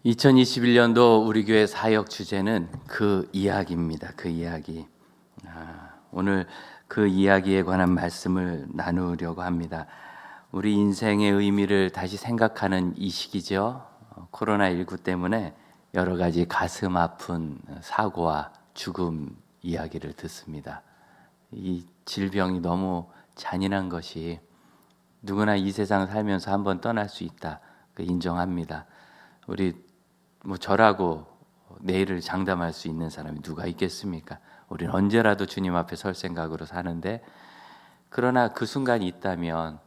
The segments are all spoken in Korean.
2021년도 우리 교회 사역 주제는 그 이야기입니다. 그 이야기. 오늘 그 이야기에 관한 말씀을 나누려고 합니다. 우리 인생의 의미를 다시 생각하는 이 시기죠. 코로나19 때문에 여러 가지 가슴 아픈 사고와 죽음 이야기를 듣습니다. 이 질병이 너무 잔인한 것이 누구나 이 세상 살면서 한번 떠날 수 있다. 인정합니다. 우리 저라고 내일을 장담할 수 있는 사람이 누가 있겠습니까? 우리는 언제라도 주님 앞에 설 생각으로 사는데, 그러나 그 순간이 있다면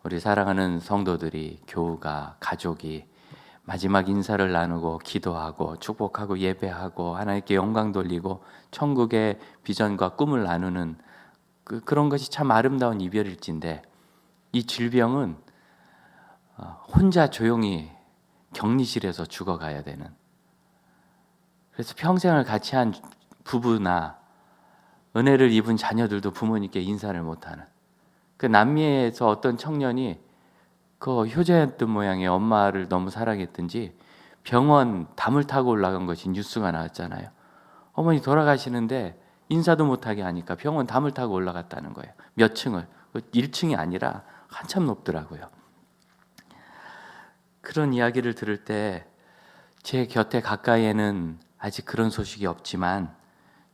우리 사랑하는 성도들이, 교우가, 가족이 마지막 인사를 나누고 기도하고 축복하고 예배하고 하나님께 영광 돌리고 천국의 비전과 꿈을 나누는 그런 것이 참 아름다운 이별일진데, 이 질병은 혼자 조용히 격리실에서 죽어가야 되는, 그래서 평생을 같이 한 부부나 은혜를 입은 자녀들도 부모님께 인사를 못하는, 그 남미에서 어떤 청년이 그 효자였던 모양의 엄마를 너무 사랑했든지 병원 담을 타고 올라간 것이 뉴스가 나왔잖아요. 어머니 돌아가시는데 인사도 못하게 하니까 병원 담을 타고 올라갔다는 거예요. 몇 층을, 1층이 아니라 한참 높더라고요. 그런 이야기를 들을 때 제 곁에 가까이에는 아직 그런 소식이 없지만,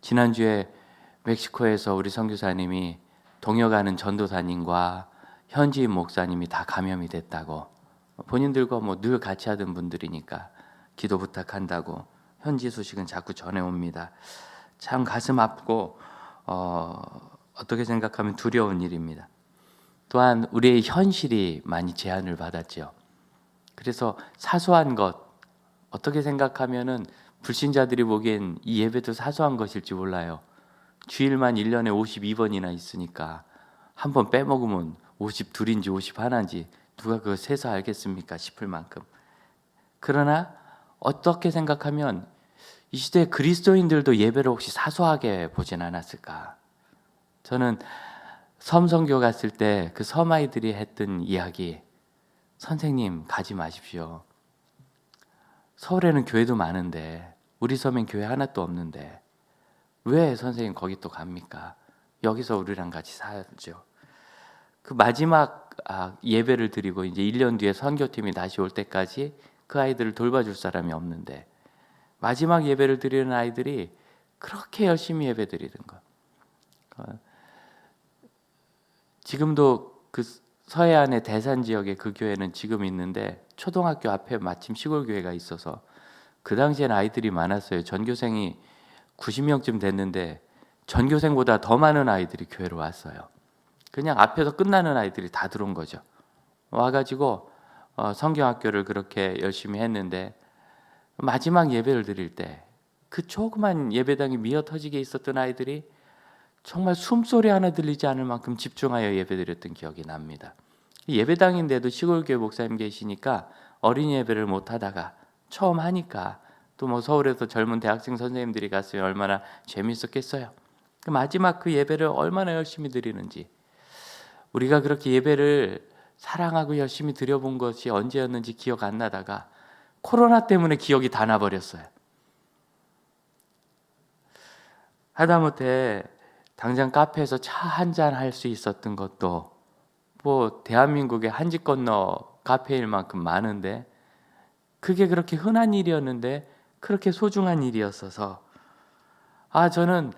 지난주에 멕시코에서 우리 선교사님이 동역하는 전도사님과 현지인 목사님이 다 감염이 됐다고, 본인들과 늘 같이 하던 분들이니까 기도 부탁한다고 현지 소식은 자꾸 전해옵니다. 참 가슴 아프고 어떻게 생각하면 두려운 일입니다. 또한 우리의 현실이 많이 제한을 받았죠. 그래서 사소한 것, 어떻게 생각하면은 불신자들이 보기엔 이 예배도 사소한 것일지 몰라요. 주일만 1년에 52번이나 있으니까 한 번 빼먹으면 52인지 51인지 누가 그거 세서 알겠습니까 싶을 만큼. 그러나 어떻게 생각하면 이 시대 그리스도인들도 예배를 혹시 사소하게 보진 않았을까. 저는 섬선교 갔을 때 그 섬아이들이 했던 이야기, 선생님 가지 마십시오. 서울에는 교회도 많은데 우리 섬엔 교회 하나도 없는데 왜 선생님 거기 또 갑니까? 여기서 우리랑 같이 살죠. 그 마지막 예배를 드리고 이제 1년 뒤에 선교팀이 다시 올 때까지 그 아이들을 돌봐줄 사람이 없는데, 마지막 예배를 드리는 아이들이 그렇게 열심히 예배 드리는 거. 지금도 그 서해안의 대산 지역에 그 교회는 지금 있는데, 초등학교 앞에 마침 시골 교회가 있어서 그 당시에는 아이들이 많았어요. 전교생이 90명쯤 됐는데 전교생보다 더 많은 아이들이 교회로 왔어요. 그냥 앞에서 끝나는 아이들이 다 들어온 거죠. 와가지고 성경학교를 그렇게 열심히 했는데, 마지막 예배를 드릴 때 그 조그만 예배당이 미어 터지게 있었던 아이들이 정말 숨소리 하나 들리지 않을 만큼 집중하여 예배드렸던 기억이 납니다. 예배당인데도 시골교회 목사님 계시니까 어린이 예배를 못 하다가 처음 하니까 또 서울에서 젊은 대학생 선생님들이 갔으면 얼마나 재밌었겠어요. 마지막 그 예배를 얼마나 열심히 드리는지, 우리가 그렇게 예배를 사랑하고 열심히 드려본 것이 언제였는지 기억 안 나다가 코로나 때문에 기억이 다 나버렸어요. 하다못해 당장 카페에서 차 한잔 할 수 있었던 것도 대한민국의 한 집 건너 카페일 만큼 많은데, 그게 그렇게 흔한 일이었는데 그렇게 소중한 일이었어서, 저는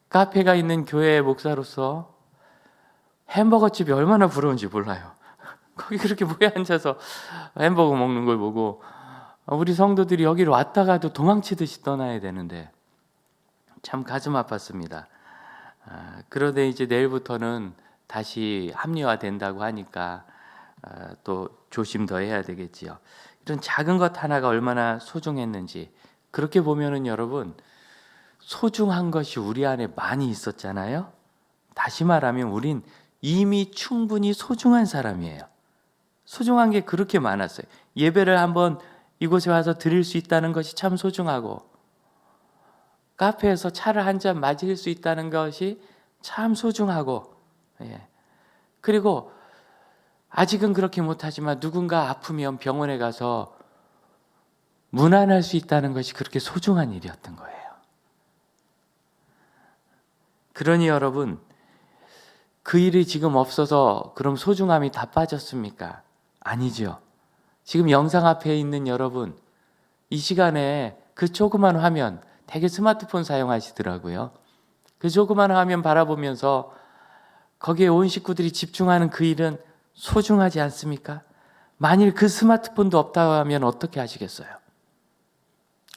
카페가 있는 교회 목사로서 햄버거 집이 얼마나 부러운지 몰라요. 거기 그렇게 모여 앉아서 햄버거 먹는 걸 보고 우리 성도들이 여기로 왔다가도 도망치듯이 떠나야 되는데 참 가슴 아팠습니다. 그런데 이제 내일부터는 다시 합리화된다고 하니까 또 조심 더 해야 되겠지요. 이런 작은 것 하나가 얼마나 소중했는지, 그렇게 보면은 여러분, 소중한 것이 우리 안에 많이 있었잖아요. 다시 말하면 우린 이미 충분히 소중한 사람이에요. 소중한 게 그렇게 많았어요. 예배를 한번 이곳에 와서 드릴 수 있다는 것이 참 소중하고, 카페에서 차를 한 잔 마실 수 있다는 것이 참 소중하고, 그리고 아직은 그렇게 못하지만 누군가 아프면 병원에 가서 무난할 수 있다는 것이 그렇게 소중한 일이었던 거예요. 그러니 여러분, 그 일이 지금 없어서 그럼 소중함이 다 빠졌습니까? 아니죠. 지금 영상 앞에 있는 여러분, 이 시간에 그 조그만 화면, 되게 스마트폰 사용하시더라고요. 그 조그만 화면 바라보면서 거기에 온 식구들이 집중하는 그 일은 소중하지 않습니까? 만일 그 스마트폰도 없다고 하면 어떻게 하시겠어요?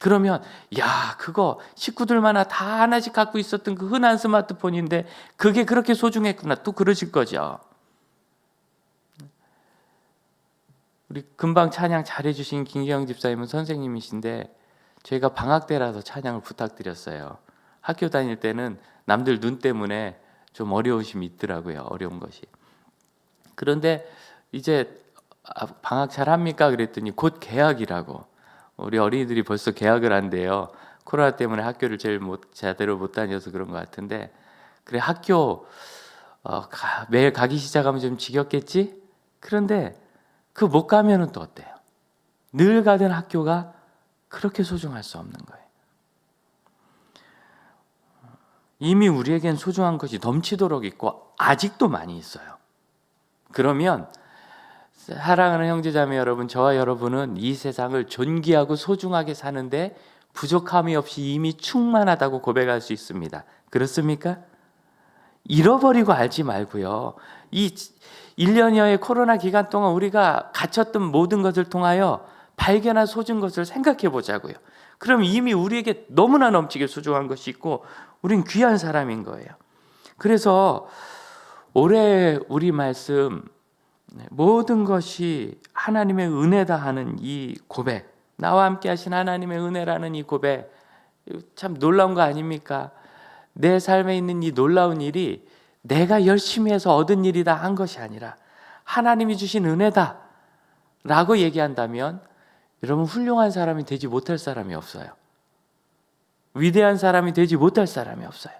그러면 야, 그거 식구들마다 다 하나씩 갖고 있었던 그 흔한 스마트폰인데 그게 그렇게 소중했구나, 또 그러실 거죠. 우리 금방 찬양 잘해주신 김기영 집사님은 선생님이신데 저희가 방학 때라서 찬양을 부탁드렸어요. 학교 다닐 때는 남들 눈 때문에 좀 어려우심이 있더라고요. 어려운 것이. 그런데 이제 방학 잘합니까? 그랬더니 곧 개학이라고. 우리 어린이들이 벌써 개학을 한대요. 코로나 때문에 학교를 제대로 못 다녀서 그런 것 같은데, 그래 학교 매일 가기 시작하면 좀 지겹겠지? 그런데 그 못 가면은 또 어때요? 늘 가던 학교가 그렇게 소중할 수 없는 거예요. 이미 우리에겐 소중한 것이 넘치도록 있고 아직도 많이 있어요. 그러면 사랑하는 형제자매 여러분, 저와 여러분은 이 세상을 존귀하고 소중하게 사는데 부족함이 없이 이미 충만하다고 고백할 수 있습니다. 그렇습니까? 잃어버리고 알지 말고요. 이 1년여의 코로나 기간 동안 우리가 갖췄던 모든 것을 통하여 발견한 소중한 것을 생각해 보자고요. 그럼 이미 우리에게 너무나 넘치게 소중한 것이 있고 우린 귀한 사람인 거예요. 그래서 올해 우리 말씀, 모든 것이 하나님의 은혜다 하는 이 고백, 나와 함께 하신 하나님의 은혜라는 이 고백, 참 놀라운 거 아닙니까? 내 삶에 있는 이 놀라운 일이 내가 열심히 해서 얻은 일이다 한 것이 아니라 하나님이 주신 은혜다 라고 얘기한다면 여러분, 훌륭한 사람이 되지 못할 사람이 없어요. 위대한 사람이 되지 못할 사람이 없어요.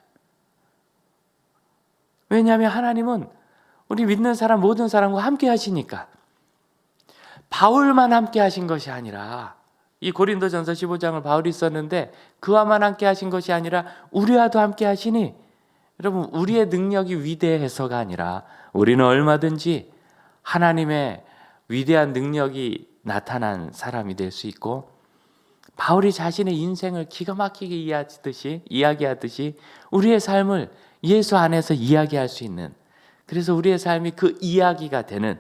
왜냐하면 하나님은 우리 믿는 사람 모든 사람과 함께 하시니까. 바울만 함께 하신 것이 아니라, 이 고린도전서 15장을 바울이 썼는데 그와만 함께 하신 것이 아니라 우리와도 함께 하시니, 여러분, 우리의 능력이 위대해서가 아니라 우리는 얼마든지 하나님의 위대한 능력이 나타난 사람이 될 수 있고, 바울이 자신의 인생을 기가 막히게 이야기하듯이 우리의 삶을 예수 안에서 이야기할 수 있는, 그래서 우리의 삶이 그 이야기가 되는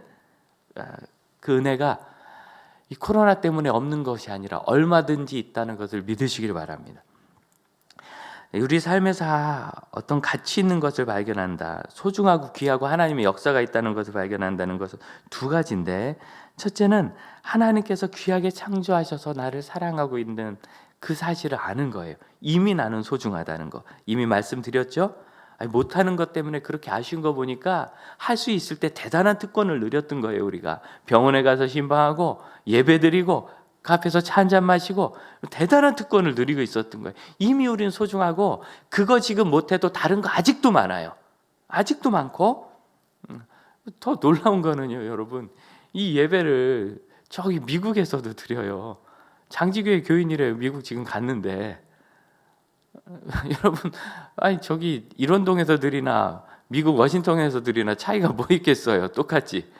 그 은혜가 이 코로나 때문에 없는 것이 아니라 얼마든지 있다는 것을 믿으시길 바랍니다. 우리 삶에서 어떤 가치 있는 것을 발견한다, 소중하고 귀하고 하나님의 역사가 있다는 것을 발견한다는 것은 두 가지인데, 첫째는 하나님께서 귀하게 창조하셔서 나를 사랑하고 있는 그 사실을 아는 거예요. 이미 나는 소중하다는 거. 이미 말씀드렸죠? 못하는 것 때문에 그렇게 아쉬운 거 보니까 할 수 있을 때 대단한 특권을 누렸던 거예요. 우리가 병원에 가서 신방하고 예배드리고 카페에서 차 한잔 마시고 대단한 특권을 누리고 있었던 거예요. 이미 우리는 소중하고, 그거 지금 못해도 다른 거 아직도 많아요. 아직도 많고, 더 놀라운 거는요, 여러분, 이 예배를 저기 미국에서도 드려요. 장지교회 교인이래요. 미국 지금 갔는데 여러분, 아니 저기 일원동에서 드리나 미국 워싱턴에서 드리나 차이가 뭐 있겠어요? 똑같지.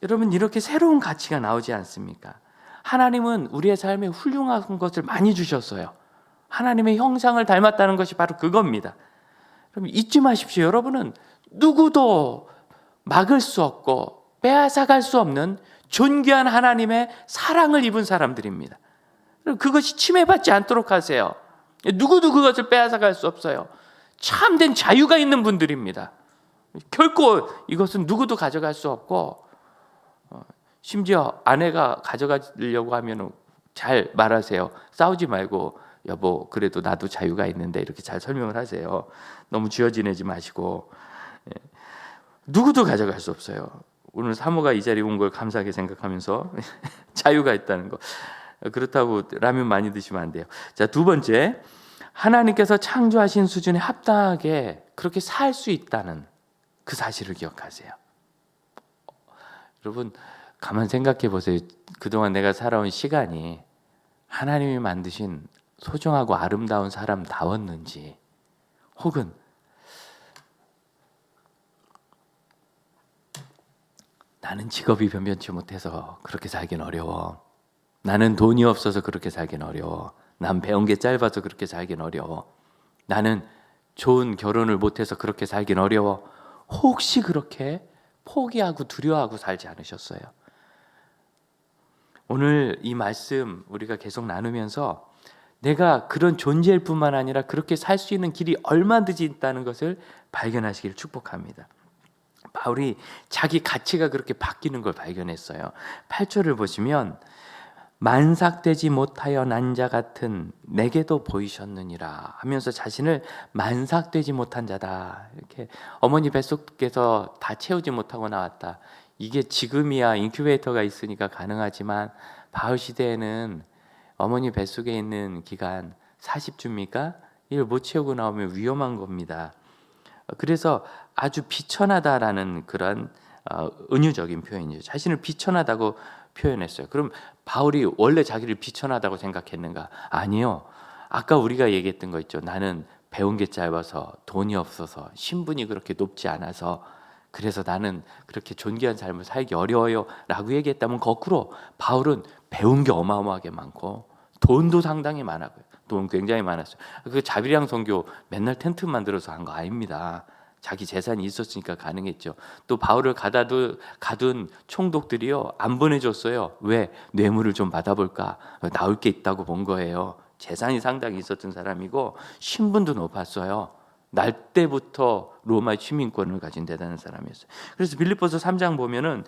여러분, 이렇게 새로운 가치가 나오지 않습니까? 하나님은 우리의 삶에 훌륭한 것을 많이 주셨어요. 하나님의 형상을 닮았다는 것이 바로 그겁니다. 그럼 잊지 마십시오. 여러분은 누구도 막을 수 없고 빼앗아갈 수 없는 존귀한 하나님의 사랑을 입은 사람들입니다. 그것이 침해받지 않도록 하세요. 누구도 그것을 빼앗아갈 수 없어요. 참된 자유가 있는 분들입니다. 결코 이것은 누구도 가져갈 수 없고, 심지어 아내가 가져가려고 하면 잘 말하세요. 싸우지 말고, 여보 그래도 나도 자유가 있는데, 이렇게 잘 설명을 하세요. 너무 쥐어지내지 마시고. 누구도 가져갈 수 없어요. 오늘 사모가 이 자리에 온 걸 감사하게 생각하면서 자유가 있다는 거. 그렇다고 라면 많이 드시면 안 돼요. 자, 두 번째, 하나님께서 창조하신 수준에 합당하게 그렇게 살 수 있다는 그 사실을 기억하세요. 여러분, 가만 생각해 보세요. 그동안 내가 살아온 시간이 하나님이 만드신 소중하고 아름다운 사람다웠는지, 혹은 나는 직업이 변변치 못해서 그렇게 살긴 어려워, 나는 돈이 없어서 그렇게 살긴 어려워, 난 배운 게 짧아서 그렇게 살긴 어려워, 나는 좋은 결혼을 못해서 그렇게 살긴 어려워, 혹시 그렇게 포기하고 두려워하고 살지 않으셨어요? 오늘 이 말씀 우리가 계속 나누면서 내가 그런 존재일 뿐만 아니라 그렇게 살 수 있는 길이 얼마든지 있다는 것을 발견하시기를 축복합니다. 바울이 자기 가치가 그렇게 바뀌는 걸 발견했어요. 8절을 보시면 만삭되지 못하여 난 자 같은 내게도 보이셨느니라 하면서 자신을 만삭되지 못한 자다, 이렇게 어머니 뱃속에서 다 채우지 못하고 나왔다. 이게 지금이야 인큐베이터가 있으니까 가능하지만 바울 시대에는 어머니 뱃속에 있는 기간 40주입니까? 이걸 못 채우고 나오면 위험한 겁니다. 그래서 아주 비천하다라는 그런 은유적인 표현이죠. 자신을 비천하다고 표현했어요. 그럼 바울이 원래 자기를 비천하다고 생각했는가? 아니요. 아까 우리가 얘기했던 거 있죠. 나는 배운 게 짧아서, 돈이 없어서, 신분이 그렇게 높지 않아서, 그래서 나는 그렇게 존귀한 삶을 살기 어려워요 라고 얘기했다면, 거꾸로 바울은 배운 게 어마어마하게 많고 돈도 상당히 많았고요. 돈 굉장히 많았어요. 그 자비랑 선교 맨날 텐트 만들어서 한 거 아닙니다. 자기 재산이 있었으니까 가능했죠. 또 바울을 가둔 총독들이요, 안 보내줬어요. 왜? 뇌물을 좀 받아볼까, 나올 게 있다고 본 거예요. 재산이 상당히 있었던 사람이고 신분도 높았어요. 날 때부터 로마 시민권을 가진 대단한 사람이었어요. 그래서 빌립보서 3장 보면은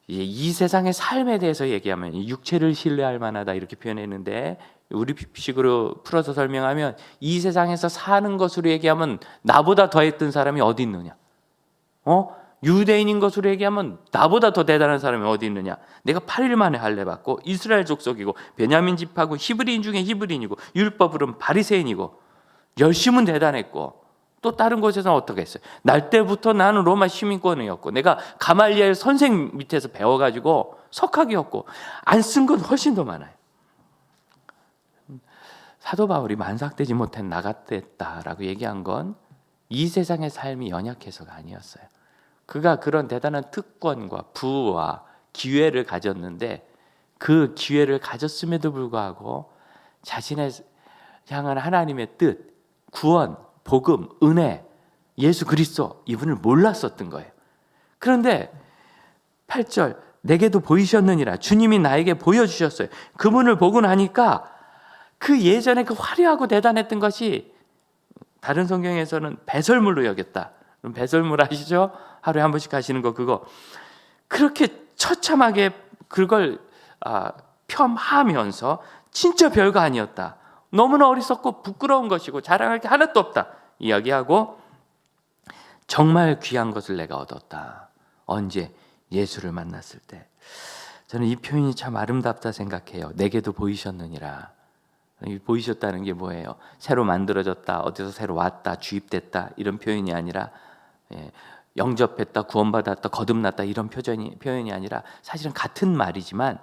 이 세상의 삶에 대해서 얘기하면 육체를 신뢰할 만하다 이렇게 표현했는데, 우리식으로 풀어서 설명하면 이 세상에서 사는 것으로 얘기하면 나보다 더했던 사람이 어디 있느냐? 유대인인 것으로 얘기하면 나보다 더 대단한 사람이 어디 있느냐? 내가 8일 만에 할례 받고 이스라엘 족속이고 베냐민 집하고 히브리인 중에 히브리인이고 율법으로는 바리새인이고 열심은 대단했고, 또 다른 곳에서는 어떻게 했어요? 날 때부터 나는 로마 시민권이었고 내가 가말리엘 선생 밑에서 배워가지고 석학이었고 안 쓴 건 훨씬 더 많아요. 사도 바울이 만삭되지 못한 나같았다라고 얘기한 건 이 세상의 삶이 연약해서가 아니었어요. 그가 그런 대단한 특권과 부와 기회를 가졌는데, 그 기회를 가졌음에도 불구하고 자신의 향한 하나님의 뜻, 구원, 복음, 은혜, 예수 그리스도, 이분을 몰랐었던 거예요. 그런데 8절, 내게도 보이셨느니라, 주님이 나에게 보여주셨어요. 그분을 보고 나니까 그 예전에 그 화려하고 대단했던 것이 다른 성경에서는 배설물로 여겼다. 배설물 아시죠? 하루에 한 번씩 하시는 거, 그거 그렇게 처참하게 그걸 폄하하면서 진짜 별거 아니었다, 너무나 어리석고 부끄러운 것이고 자랑할 게 하나도 없다 이야기하고, 정말 귀한 것을 내가 얻었다. 언제? 예수를 만났을 때. 저는 이 표현이 참 아름답다 생각해요. 내게도 보이셨느니라. 보이셨다는 게 뭐예요? 새로 만들어졌다, 어디서 새로 왔다, 주입됐다, 이런 표현이 아니라, 영접했다, 구원받았다, 거듭났다, 이런 표현이 아니라, 사실은 같은 말이지만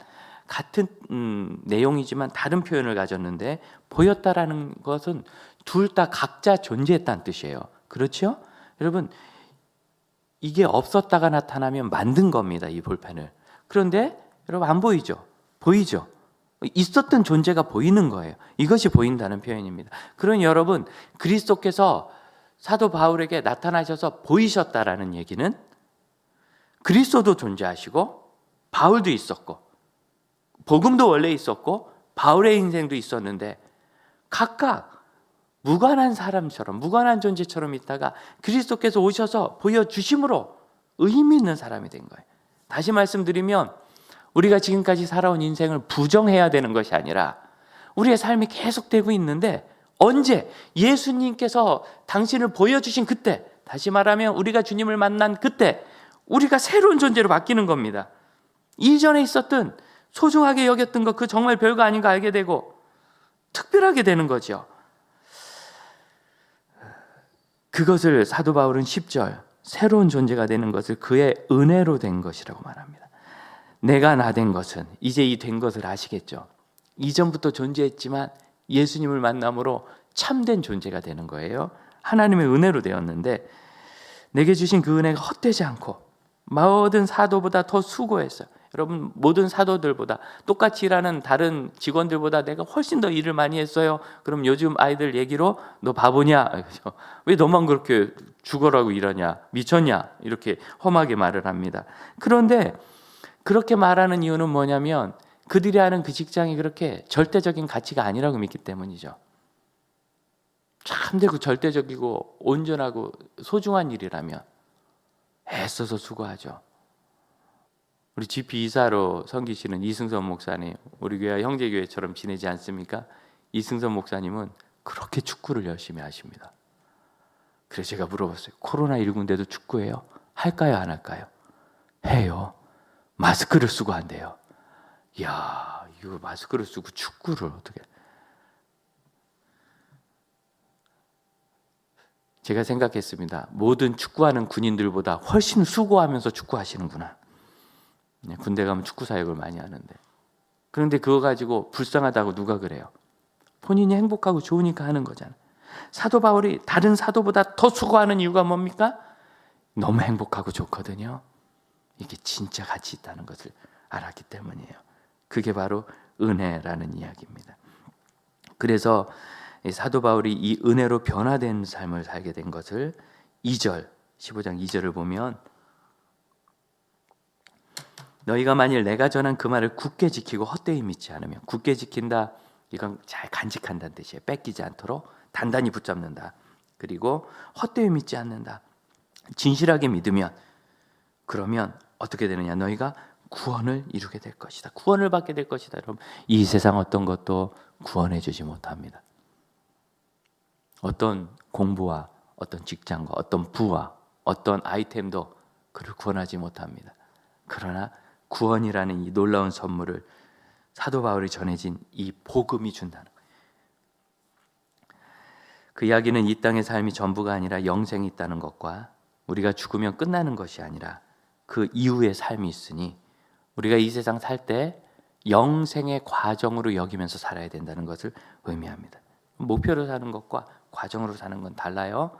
같은 내용이지만 다른 표현을 가졌는데, 보였다라는 것은 둘 다 각자 존재했다는 뜻이에요. 그렇죠? 여러분, 이게 없었다가 나타나면 만든 겁니다, 이 볼펜을. 그런데 여러분 안 보이죠? 보이죠? 있었던 존재가 보이는 거예요. 이것이 보인다는 표현입니다. 그러니 여러분, 그리스도께서 사도 바울에게 나타나셔서 보이셨다라는 얘기는 그리스도도 존재하시고 바울도 있었고 복음도 원래 있었고 바울의 인생도 있었는데, 각각 무관한 사람처럼, 무관한 존재처럼 있다가 그리스도께서 오셔서 보여주심으로 의미 있는 사람이 된 거예요. 다시 말씀드리면, 우리가 지금까지 살아온 인생을 부정해야 되는 것이 아니라 우리의 삶이 계속되고 있는데, 언제? 예수님께서 당신을 보여주신 그때, 다시 말하면 우리가 주님을 만난 그때 우리가 새로운 존재로 바뀌는 겁니다. 이전에 있었던 소중하게 여겼던 것, 그 정말 별거 아닌 거 알게 되고 특별하게 되는 거죠. 그것을 사도 바울은 10절, 새로운 존재가 되는 것을 그의 은혜로 된 것이라고 말합니다. 내가 나 된 것은, 이제 이 된 것을 아시겠죠? 이전부터 존재했지만 예수님을 만남으로 참된 존재가 되는 거예요. 하나님의 은혜로 되었는데 내게 주신 그 은혜가 헛되지 않고 모든 사도보다 더 수고했어요. 여러분, 모든 사도들보다 똑같이 일하는 다른 직원들보다 내가 훨씬 더 일을 많이 했어요. 그럼 요즘 아이들 얘기로 너 바보냐? 왜 너만 그렇게 죽어라고 일하냐? 미쳤냐? 이렇게 험하게 말을 합니다. 그런데 그렇게 말하는 이유는 뭐냐면 그들이 하는 그 직장이 그렇게 절대적인 가치가 아니라고 믿기 때문이죠. 참되고 절대적이고 온전하고 소중한 일이라면 애써서 수고하죠. 우리 GP 이사로 섬기시는 이승선 목사님, 우리 교회 형제교회처럼 지내지 않습니까? 이승선 목사님은 그렇게 축구를 열심히 하십니다. 그래서 제가 물어봤어요. 코로나19인데도 축구해요? 할까요? 안 할까요? 해요. 마스크를 쓰고 한대요. 이야, 이거 마스크를 쓰고 축구를 어떻게. 제가 생각했습니다. 모든 축구하는 군인들보다 훨씬 수고하면서 축구하시는구나. 군대 가면 축구 사역을 많이 하는데. 그런데 그거 가지고 불쌍하다고 누가 그래요? 본인이 행복하고 좋으니까 하는 거잖아요. 사도 바울이 다른 사도보다 더 수고하는 이유가 뭡니까? 너무 행복하고 좋거든요. 이게 진짜 가치 있다는 것을 알았기 때문이에요. 그게 바로 은혜라는 이야기입니다. 그래서 사도 바울이 이 은혜로 변화된 삶을 살게 된 것을 2절, 15장 2절을 보면 너희가 만일 내가 전한 그 말을 굳게 지키고 헛되이 믿지 않으면, 굳게 지킨다, 이건 잘 간직한다는 뜻이에요. 뺏기지 않도록 단단히 붙잡는다. 그리고 헛되이 믿지 않는다. 진실하게 믿으면, 그러면 어떻게 되느냐? 너희가 구원을 이루게 될 것이다. 구원을 받게 될 것이다. 여러분, 이 세상 어떤 것도 구원해 주지 못합니다. 어떤 공부와 어떤 직장과 어떤 부와 어떤 아이템도 그를 구원하지 못합니다. 그러나 구원이라는 이 놀라운 선물을 사도 바울이 전해진 이 복음이 준다는 거예요. 그 이야기는 이 땅의 삶이 전부가 아니라 영생이 있다는 것과 우리가 죽으면 끝나는 것이 아니라 그 이후의 삶이 있으니 우리가 이 세상 살 때 영생의 과정으로 여기면서 살아야 된다는 것을 의미합니다. 목표로 사는 것과 과정으로 사는 건 달라요.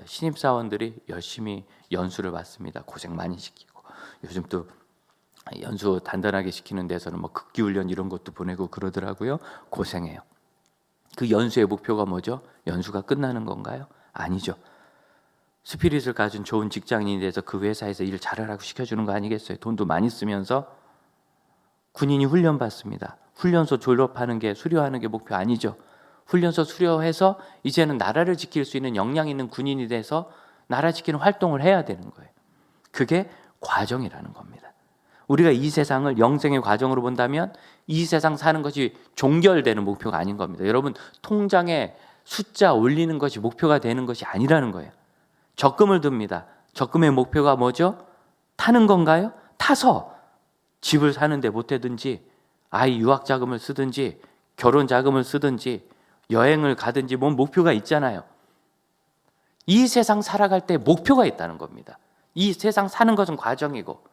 신입사원들이 열심히 연수를 받습니다. 고생 많이 시키고, 요즘 또 연수 단단하게 시키는 데서는 뭐 극기훈련 이런 것도 보내고 그러더라고요. 고생해요. 그 연수의 목표가 뭐죠? 연수가 끝나는 건가요? 아니죠. 스피릿을 가진 좋은 직장인이 돼서 그 회사에서 일 잘하라고 시켜주는 거 아니겠어요? 돈도 많이 쓰면서. 군인이 훈련 받습니다. 훈련소 졸업하는 게, 수료하는 게 목표 아니죠. 훈련소 수료해서 이제는 나라를 지킬 수 있는 역량 있는 군인이 돼서 나라 지키는 활동을 해야 되는 거예요. 그게 과정이라는 겁니다. 우리가 이 세상을 영생의 과정으로 본다면 이 세상 사는 것이 종결되는 목표가 아닌 겁니다. 여러분, 통장에 숫자 올리는 것이 목표가 되는 것이 아니라는 거예요. 적금을 듭니다. 적금의 목표가 뭐죠? 타는 건가요? 타서 집을 사는데 보태든지, 아이 유학 자금을 쓰든지, 결혼 자금을 쓰든지, 여행을 가든지 뭔 목표가 있잖아요. 이 세상 살아갈 때 목표가 있다는 겁니다. 이 세상 사는 것은 과정이고,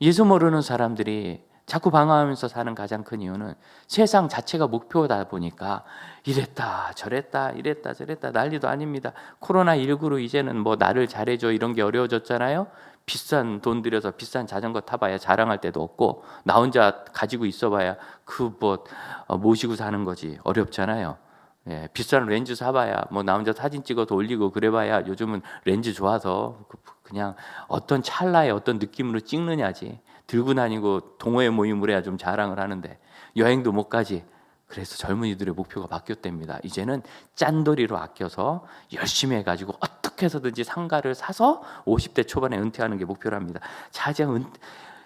예수 모르는 사람들이 자꾸 방황하면서 사는 가장 큰 이유는 세상 자체가 목표다 보니까 이랬다 저랬다 이랬다 저랬다 난리도 아닙니다. 코로나19로 이제는 뭐 나를 잘해줘 이런 게 어려워졌잖아요. 비싼 돈 들여서 비싼 자전거 타봐야 자랑할 데도 없고, 나 혼자 가지고 있어봐야 그 뭐 모시고 사는 거지 어렵잖아요. 예, 비싼 렌즈 사봐야 뭐 나 혼자 사진 찍어서 올리고 그래봐야 요즘은 렌즈 좋아서 그냥 어떤 찰나에 어떤 느낌으로 찍느냐지, 들고 다니고 동호회 모임을 해야 좀 자랑을 하는데 여행도 못 가지. 그래서 젊은이들의 목표가 바뀌었답니다. 이제는 짠돌이로 아껴서 열심히 해가지고 어떻게 해서든지 상가를 사서 50대 초반에 은퇴하는 게 목표랍니다.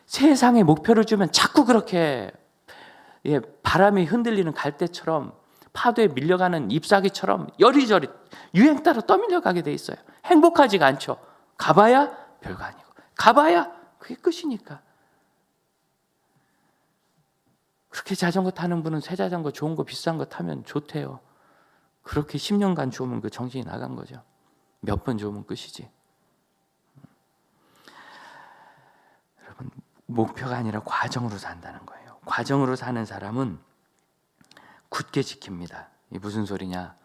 세상에 목표를 주면 자꾸 그렇게 바람이 흔들리는 갈대처럼, 파도에 밀려가는 잎사귀처럼 여리저리 유행 따라 떠밀려가게 돼 있어요. 행복하지가 않죠. 가봐야 별거 아니고, 가봐야 그게 끝이니까. 그렇게 자전거 타는 분은 새 자전거 좋은 거 비싼 거 타면 좋대요. 그렇게 10년간 좋으면 그 정신이 나간 거죠. 몇 번 좋으면 끝이지. 여러분, 목표가 아니라 과정으로 산다는 거예요. 과정으로 사는 사람은 굳게 지킵니다. 이 무슨 소리냐?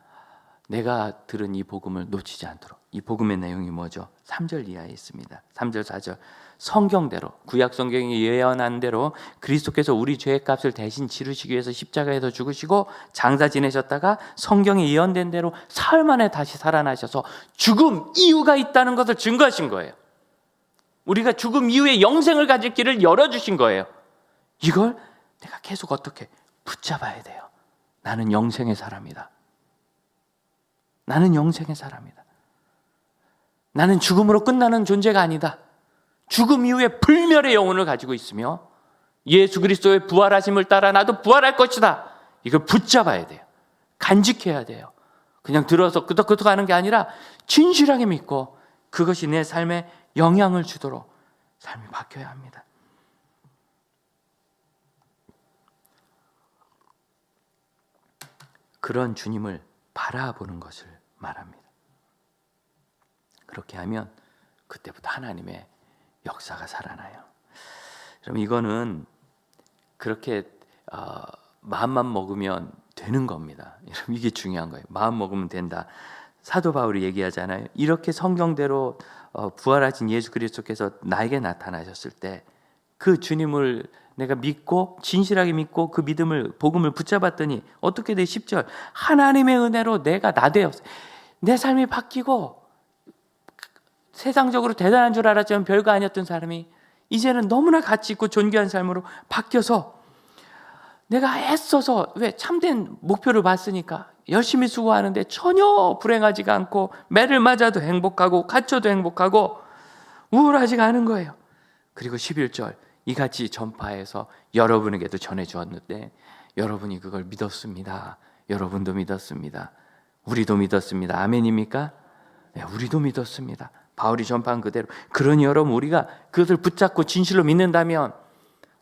내가 들은 이 복음을 놓치지 않도록. 이 복음의 내용이 뭐죠? 3절 이하에 있습니다. 3절 4절 성경대로, 구약 성경이 예언한 대로 그리스도께서 우리 죄의 값을 대신 치르시기 위해서 십자가에서 죽으시고 장사 지내셨다가 성경에 예언된 대로 사흘 만에 다시 살아나셔서 죽음 이유가 있다는 것을 증거하신 거예요. 우리가 죽음 이후에 영생을 가질 길을 열어주신 거예요. 이걸 내가 계속 어떻게 붙잡아야 돼요. 나는 영생의 사람이다. 나는 영생의 사람이다. 나는 죽음으로 끝나는 존재가 아니다. 죽음 이후에 불멸의 영혼을 가지고 있으며 예수 그리스도의 부활하심을 따라 나도 부활할 것이다. 이걸 붙잡아야 돼요. 간직해야 돼요. 그냥 들어서 끄덕끄덕 하는 게 아니라 진실하게 믿고 그것이 내 삶에 영향을 주도록 삶이 바뀌어야 합니다. 그런 주님을 바라보는 것을 말합니다. 그렇게 하면 그때부터 하나님의 역사가 살아나요. 그럼 이거는 그렇게 마음만 먹으면 되는 겁니다. 여러분 이게 중요한 거예요. 마음 먹으면 된다. 사도 바울이 얘기하잖아요. 이렇게 성경대로 부활하신 예수 그리스도께서 나에게 나타나셨을 때 그 주님을 내가 믿고 진실하게 믿고 그 믿음을 복음을 붙잡았더니 어떻게 돼? 10절 하나님의 은혜로 내가 나되었어요. 내 삶이 바뀌고 세상적으로 대단한 줄 알았지만 별거 아니었던 사람이 이제는 너무나 가치 있고 존귀한 삶으로 바뀌어서 내가 애써서 왜 참된 목표를 봤으니까 열심히 수고하는데 전혀 불행하지가 않고 매를 맞아도 행복하고 갇혀도 행복하고 우울하지가 않은 거예요. 그리고 11절 이같이 전파해서 여러분에게도 전해주었는데 여러분이 그걸 믿었습니다. 여러분도 믿었습니다. 우리도 믿었습니다. 아멘입니까? 네, 우리도 믿었습니다. 바울이 전파한 그대로. 그러니 여러분 우리가 그것을 붙잡고 진실로 믿는다면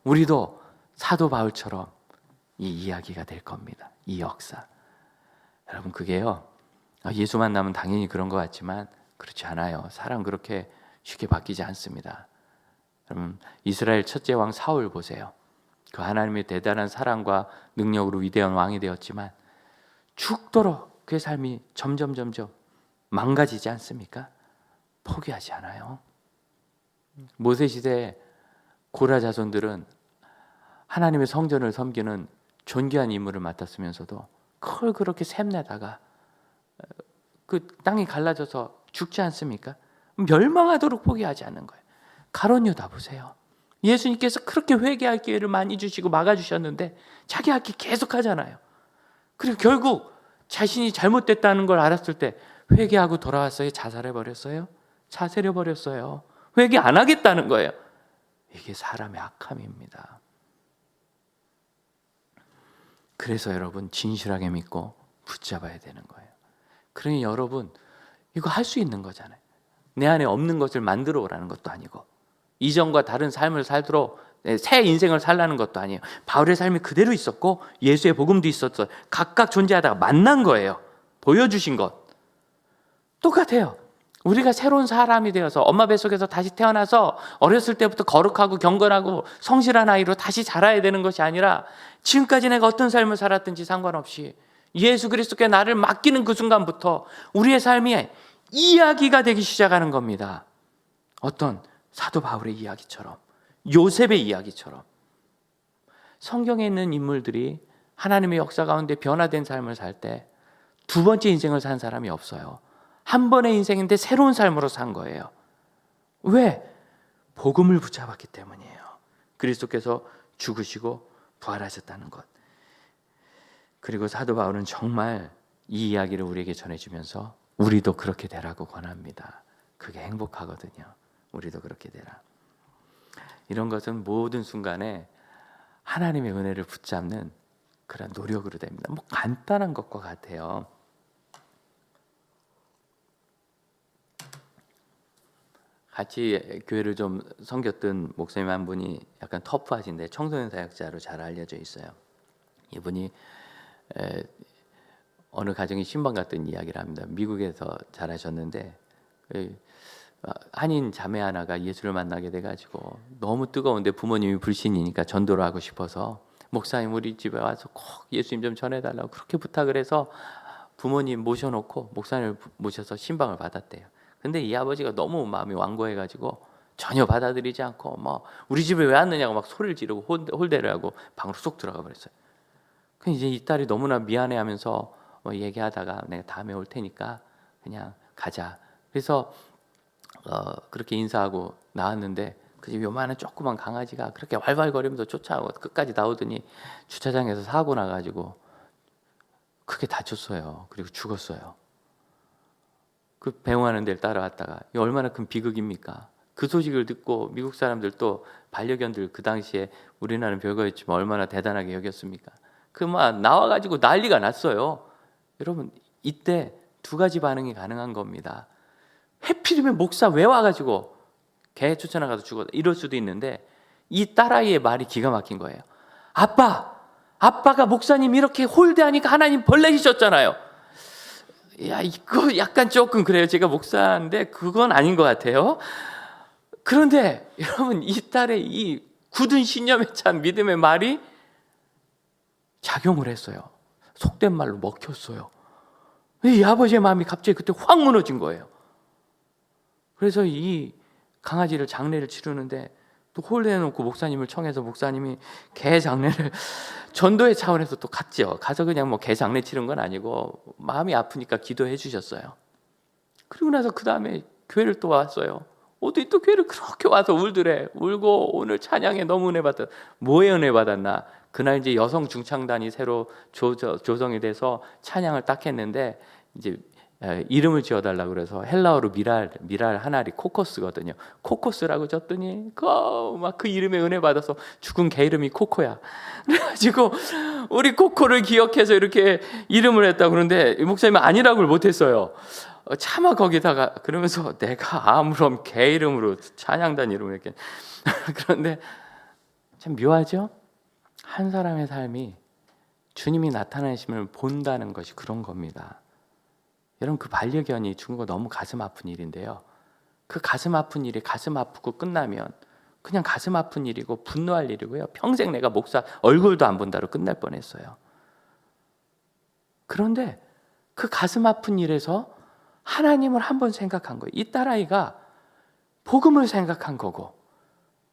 우리도 사도 바울처럼 이 이야기가 될 겁니다. 이 역사. 여러분 그게요. 예수 만나면 당연히 그런 것 같지만 그렇지 않아요. 사람 그렇게 쉽게 바뀌지 않습니다. 여러분 이스라엘 첫째 왕 사울 보세요. 그 하나님의 대단한 사랑과 능력으로 위대한 왕이 되었지만 죽도록 그의 삶이 점점 망가지지 않습니까? 포기하지 않아요. 모세 시대 고라 자손들은 하나님의 성전을 섬기는 존귀한 임무를 맡았으면서도 그걸 그렇게 샘내다가 그 땅이 갈라져서 죽지 않습니까? 멸망하도록 포기하지 않는 거예요. 가론 유다 보세요. 예수님께서 그렇게 회개할 기회를 많이 주시고 막아주셨는데 자기 할 길 계속 하잖아요. 그리고 결국 자신이 잘못됐다는 걸 알았을 때 회개하고 돌아왔어요? 자살해버렸어요? 자살해버렸어요. 회개 안 하겠다는 거예요. 이게 사람의 악함입니다. 그래서 여러분 진실하게 믿고 붙잡아야 되는 거예요. 그러니 여러분 이거 할 수 있는 거잖아요. 내 안에 없는 것을 만들어 오라는 것도 아니고 이전과 다른 삶을 살도록 새 인생을 살라는 것도 아니에요. 바울의 삶이 그대로 있었고 예수의 복음도 있었어요. 각각 존재하다가 만난 거예요. 보여주신 것 똑같아요. 우리가 새로운 사람이 되어서 엄마 뱃속에서 다시 태어나서 어렸을 때부터 거룩하고 경건하고 성실한 아이로 다시 자라야 되는 것이 아니라 지금까지 내가 어떤 삶을 살았든지 상관없이 예수 그리스도께 나를 맡기는 그 순간부터 우리의 삶이 이야기가 되기 시작하는 겁니다. 어떤 사도 바울의 이야기처럼 요셉의 이야기처럼 성경에 있는 인물들이 하나님의 역사 가운데 변화된 삶을 살 때 두 번째 인생을 산 사람이 없어요. 한 번의 인생인데 새로운 삶으로 산 거예요. 왜? 복음을 붙잡았기 때문이에요. 그리스도께서 죽으시고 부활하셨다는 것. 그리고 사도 바울은 정말 이 이야기를 우리에게 전해주면서 우리도 그렇게 되라고 권합니다. 그게 행복하거든요. 우리도 그렇게 되라. 이런 것은 모든 순간에 하나님의 은혜를 붙잡는 그런 노력으로 됩니다. 뭐 간단한 것과 같아요. 같이 교회를 좀 섬겼던 목사님 한 분이 약간 터프하신데 청소년 사역자로 잘 알려져 있어요. 이분이 어느 가정이 신방 갔던 이야기를 합니다. 미국에서 자라셨는데 한인 자매 하나가 예수를 만나게 돼가지고 너무 뜨거운데 부모님이 불신이니까 전도를 하고 싶어서 목사님 우리 집에 와서 꼭 예수님 좀 전해달라고 그렇게 부탁을 해서 부모님 모셔놓고 목사님을 모셔서 신방을 받았대요. 근데 이 아버지가 너무 마음이 완고해가지고 전혀 받아들이지 않고 뭐 우리 집에 왜 왔느냐고 막 소리를 지르고 홀대를 하고 방으로 쏙 들어가 버렸어요. 그 이제 이 딸이 너무나 미안해하면서 뭐 얘기하다가 내가 다음에 올 테니까 그냥 가자. 그래서 그렇게 인사하고 나왔는데 그 집 요만한 조그만 강아지가 그렇게 활활거리면서 쫓아오고 끝까지 나오더니 주차장에서 사고 나가지고 크게 다쳤어요. 그리고 죽었어요. 그 배웅하는 데를 따라왔다가 이 얼마나 큰 비극입니까? 그 소식을 듣고 미국 사람들 또 반려견들 그 당시에 우리나라는 별거였지만 얼마나 대단하게 여겼습니까? 그 막 나와가지고 난리가 났어요. 여러분 이때 두 가지 반응이 가능한 겁니다. 해필이면 목사 왜 와가지고 개 쫓아나가서 죽었다 이럴 수도 있는데 이 딸아이의 말이 기가 막힌 거예요. 아빠가 목사님 이렇게 홀대하니까 하나님 벌 내리셨잖아요. 야 이거 약간 조금 그래요. 제가 목사인데 그건 아닌 것 같아요. 그런데 여러분 이 딸의 이 굳은 신념에 찬 믿음의 말이 작용을 했어요. 속된 말로 먹혔어요. 이 아버지의 마음이 갑자기 그때 확 무너진 거예요. 그래서 이 강아지를 장례를 치르는데 또 홀대해놓고 목사님을 청해서 목사님이 개 장례를 전도의 차원에서 또 갔죠. 가서 그냥 뭐 개 장례 치른 건 아니고 마음이 아프니까 기도해 주셨어요. 그리고 나서 그 다음에 교회를 또 왔어요. 어디 또 교회를 그렇게 와서 울더래. 울고 오늘 찬양에 너무 은혜 받았다. 뭐에 은혜 받았나? 그날 이제 여성 중창단이 새로 조성이 돼서 찬양을 딱 했는데 이제 이름을 지어달라고 그래서 헬라어로 미랄 하나리 코코스거든요. 코코스라고 졌더니 막 그 이름에 은혜 받아서 죽은 개 이름이 코코야. 그래가지고 우리 코코를 기억해서 이렇게 이름을 했다고 그러는데 목사님은 아니라고 못했어요. 차마 거기다가 그러면서 내가 아무런 개 이름으로 찬양단 이름을 이렇게 그런데 참 묘하죠? 한 사람의 삶이 주님이 나타나심을 본다는 것이 그런 겁니다. 여러분 그 반려견이 죽은 거 너무 가슴 아픈 일인데요. 그 가슴 아픈 일이 가슴 아프고 끝나면 그냥 가슴 아픈 일이고 분노할 일이고요. 평생 내가 목사 얼굴도 안 본다로 끝날 뻔했어요. 그런데 그 가슴 아픈 일에서 하나님을 한번 생각한 거예요. 이 딸아이가 복음을 생각한 거고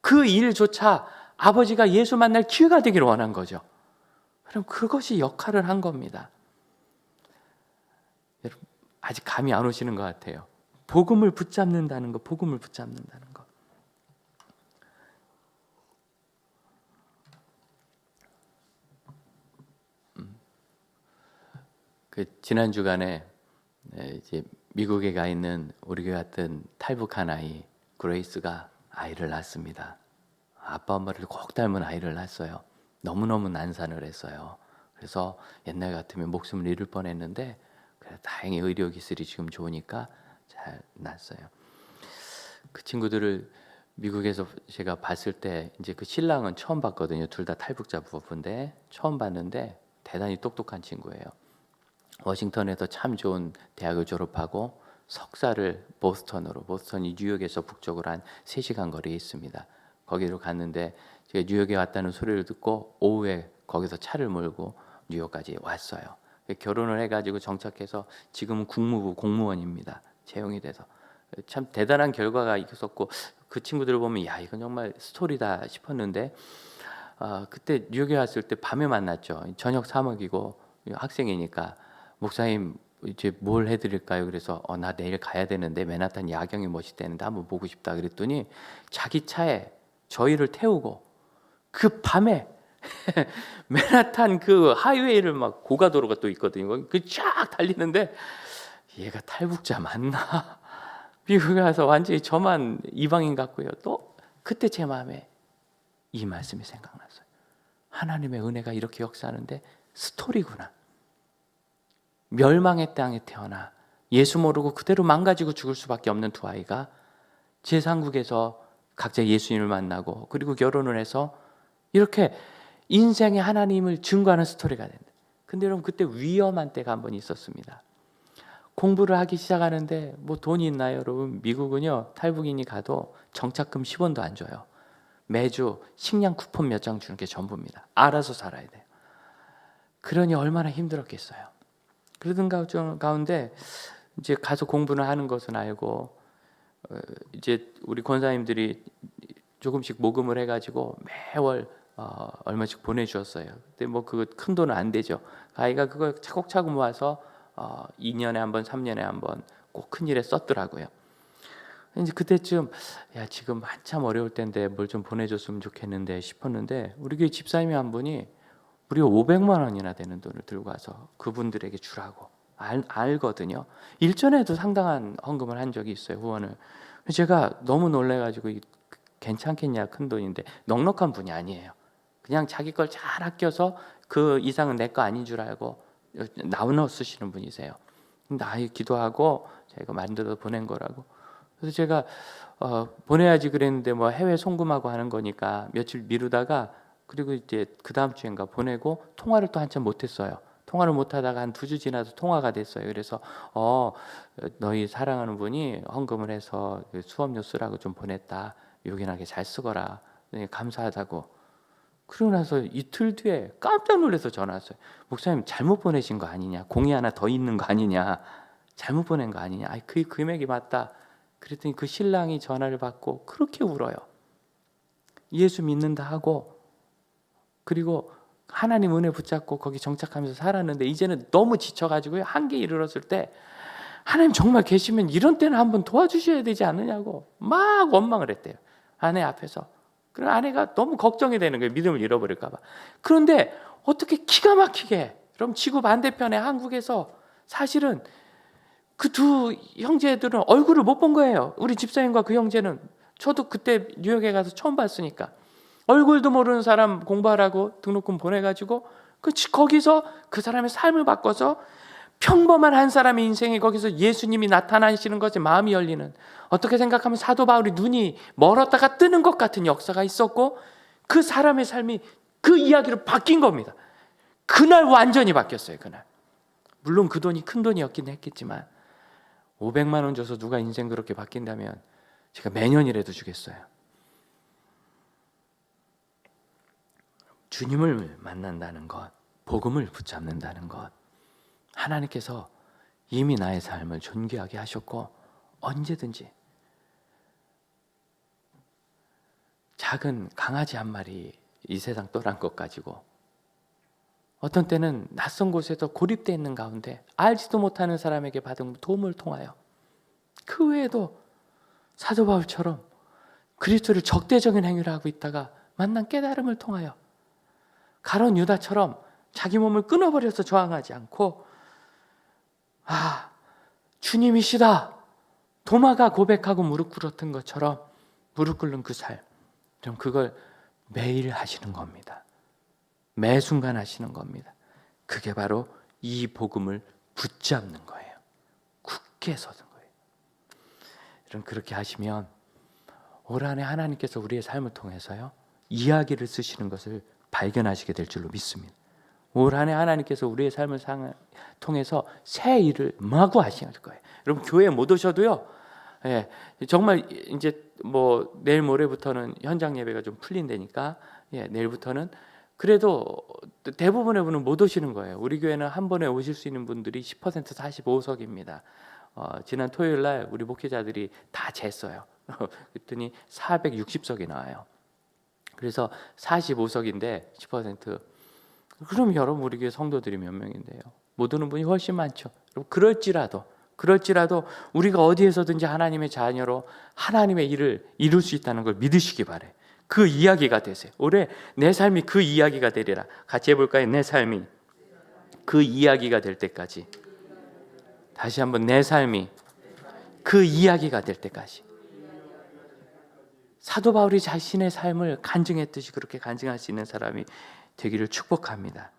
그 일조차 아버지가 예수 만날 기회가 되기를 원한 거죠. 그럼 그것이 역할을 한 겁니다. 여러분 아직 감이 안 오시는 것 같아요. 복음을 붙잡는다는 거, 복음을 붙잡는다는 거. 그 지난 주간에 이제 미국에 가 있는 우리 교회 같은 탈북한 아이 그레이스가 아이를 낳습니다. 아빠 엄마를 꼭 닮은 아이를 낳았어요. 너무너무 난산을 했어요. 그래서 옛날 같으면 목숨을 잃을 뻔했는데 다행히 의료 기술이 지금 좋으니까 잘 났어요. 그 친구들을 미국에서 제가 봤을 때 이제 그 신랑은 처음 봤거든요. 둘 다 탈북자 부부인데 처음 봤는데 대단히 똑똑한 친구예요. 워싱턴에서 참 좋은 대학을 졸업하고 석사를 보스턴이 뉴욕에서 북쪽으로 한 3시간 거리에 있습니다. 거기로 갔는데 제가 뉴욕에 왔다는 소리를 듣고 오후에 거기서 차를 몰고 뉴욕까지 왔어요. 결혼을 해가지고 정착해서 지금은 국무부 공무원입니다. 채용이 돼서 참 대단한 결과가 있었고 그 친구들을 보면 야 이건 정말 스토리다 싶었는데 그때 뉴욕에 왔을 때 밤에 만났죠. 저녁 사먹이고 학생이니까 목사님 이제 뭘 해드릴까요? 그래서 나 내일 가야 되는데 맨하탄 야경이 멋있다는데 한번 보고 싶다 그랬더니 자기 차에 저희를 태우고 그 밤에 맨하탄 그 하이웨이를 막 고가도로가 또 있거든요. 그 쫙 달리는데 얘가 탈북자 맞나? 미국에 와서 완전히 저만 이방인 같고요. 또 그때 제 마음에 이 말씀이 생각났어요. 하나님의 은혜가 이렇게 역사하는데 스토리구나. 멸망의 땅에 태어나 예수 모르고 그대로 망가지고 죽을 수밖에 없는 두 아이가 제3국에서 각자 예수님을 만나고 그리고 결혼을 해서 이렇게 인생의 하나님을 증거하는 스토리가 된다. 근데 여러분 그때 위험한 때가 한 번 있었습니다. 공부를 하기 시작하는데 뭐 돈이 있나요? 여러분 미국은요 탈북인이 가도 정착금 10원도 안 줘요. 매주 식량 쿠폰 몇 장 주는 게 전부입니다. 알아서 살아야 돼요. 그러니 얼마나 힘들었겠어요. 그러던 가운데 이제 가서 공부는 하는 것은 알고 이제 우리 권사님들이 조금씩 모금을 해가지고 매월 얼마씩 보내주었어요. 근데 뭐 그거 큰 돈은 안 되죠. 아이가 그걸 차곡차곡 모아서 2년에 한 번, 3년에 한 번 꼭 큰 일에 썼더라고요. 이제 그때쯤 야 지금 한참 어려울 텐데 뭘 좀 보내줬으면 좋겠는데 싶었는데 우리 교회 집사님이 한 분이 무려 500만 원이나 되는 돈을 들고 와서 그분들에게 주라고 알거든요. 일전에도 상당한 헌금을 한 적이 있어요. 후원을. 제가 너무 놀래가지고 괜찮겠냐, 큰 돈인데. 넉넉한 분이 아니에요. 그냥 자기 걸 잘 아껴서 그 이상은 내 거 아닌 줄 알고 나눠 쓰시는 분이세요. 나 기도하고 제가 만들어서 보낸 거라고. 그래서 제가 보내야지 그랬는데 뭐 해외 송금하고 하는 거니까 며칠 미루다가 그리고 이제 그 다음 주인가 보내고 통화를 또 한참 못했어요. 통화를 못하다가 한 2주 지나서 통화가 됐어요. 그래서 너희 사랑하는 분이 헌금을 해서 수업료 쓰라고 좀 보냈다. 요긴하게 잘 쓰거라. 감사하다고. 그러고 나서 이틀 뒤에 깜짝 놀라서 전화 왔어요. 목사님 잘못 보내신 거 아니냐? 공이 하나 더 있는 거 아니냐? 잘못 보낸 거 아니냐? 그 금액이 맞다. 그랬더니 그 신랑이 전화를 받고 그렇게 울어요. 예수 믿는다 하고 그리고 하나님 은혜 붙잡고 거기 정착하면서 살았는데 이제는 너무 지쳐가지고요. 한계에 이르렀을 때 하나님 정말 계시면 이런 때는 한번 도와주셔야 되지 않느냐고 막 원망을 했대요. 아내 앞에서. 그럼 아내가 너무 걱정이 되는 거예요. 믿음을 잃어버릴까 봐. 그런데 어떻게 기가 막히게 그럼 지구 반대편에 한국에서 사실은 그 두 형제들은 얼굴을 못 본 거예요. 우리 집사님과 그 형제는. 저도 그때 뉴욕에 가서 처음 봤으니까 얼굴도 모르는 사람 공부하라고 등록금 보내가지고 거기서 그 사람의 삶을 바꿔서 평범한 한 사람의 인생에 거기서 예수님이 나타나시는 것에 마음이 열리는, 어떻게 생각하면 사도 바울이 눈이 멀었다가 뜨는 것 같은 역사가 있었고 그 사람의 삶이 그 이야기로 바뀐 겁니다. 그날 완전히 바뀌었어요. 그날. 물론 그 돈이 큰 돈이었긴 했겠지만 500만 원 줘서 누가 인생 그렇게 바뀐다면 제가 매년이라도 주겠어요. 주님을 만난다는 것, 복음을 붙잡는다는 것, 하나님께서 이미 나의 삶을 존귀하게 하셨고 언제든지 작은 강아지 한 마리 이 세상 떠난 것 가지고 어떤 때는 낯선 곳에서 고립되어 있는 가운데 알지도 못하는 사람에게 받은 도움을 통하여 그 외에도 사도 바울처럼 그리스도를 적대적인 행위를 하고 있다가 만난 깨달음을 통하여 가룟 유다처럼 자기 몸을 끊어버려서 저항하지 않고 주님이시다 도마가 고백하고 무릎 꿇었던 것처럼 무릎 꿇는 그 삶, 그럼 그걸 매일 하시는 겁니다. 매 순간 하시는 겁니다. 그게 바로 이 복음을 붙잡는 거예요. 굳게 서는 거예요. 여러분 그렇게 하시면 올 한해 하나님께서 우리의 삶을 통해서요 이야기를 쓰시는 것을 발견하시게 될 줄로 믿습니다. 올 한해 하나님께서 우리의 삶을 통해서 새 일을 마구 하실 거예요. 여러분 교회 못 오셔도요. 정말 이제 뭐 내일 모레부터는 현장 예배가 좀 풀린다니까 내일부터는 그래도 대부분의 분은 못 오시는 거예요. 우리 교회는 한 번에 오실 수 있는 분들이 10% 45석입니다. 지난 토요일 날 우리 목회자들이 다 쟀어요. 그랬더니 460석이 나와요. 그래서 45석인데 10%. 그럼 여러분 우리 교회 성도들이 몇 명인데요? 못 오는 분이 훨씬 많죠. 그럴지라도 우리가 어디에서든지 하나님의 자녀로 하나님의 일을 이룰 수 있다는 걸 믿으시기 바라요. 그 이야기가 되세요. 올해 내 삶이 그 이야기가 되리라. 같이 해볼까요? 내 삶이 그 이야기가 될 때까지. 다시 한번 내 삶이 그 이야기가 될 때까지. 사도 바울이 자신의 삶을 간증했듯이 그렇게 간증할 수 있는 사람이 되기를 축복합니다.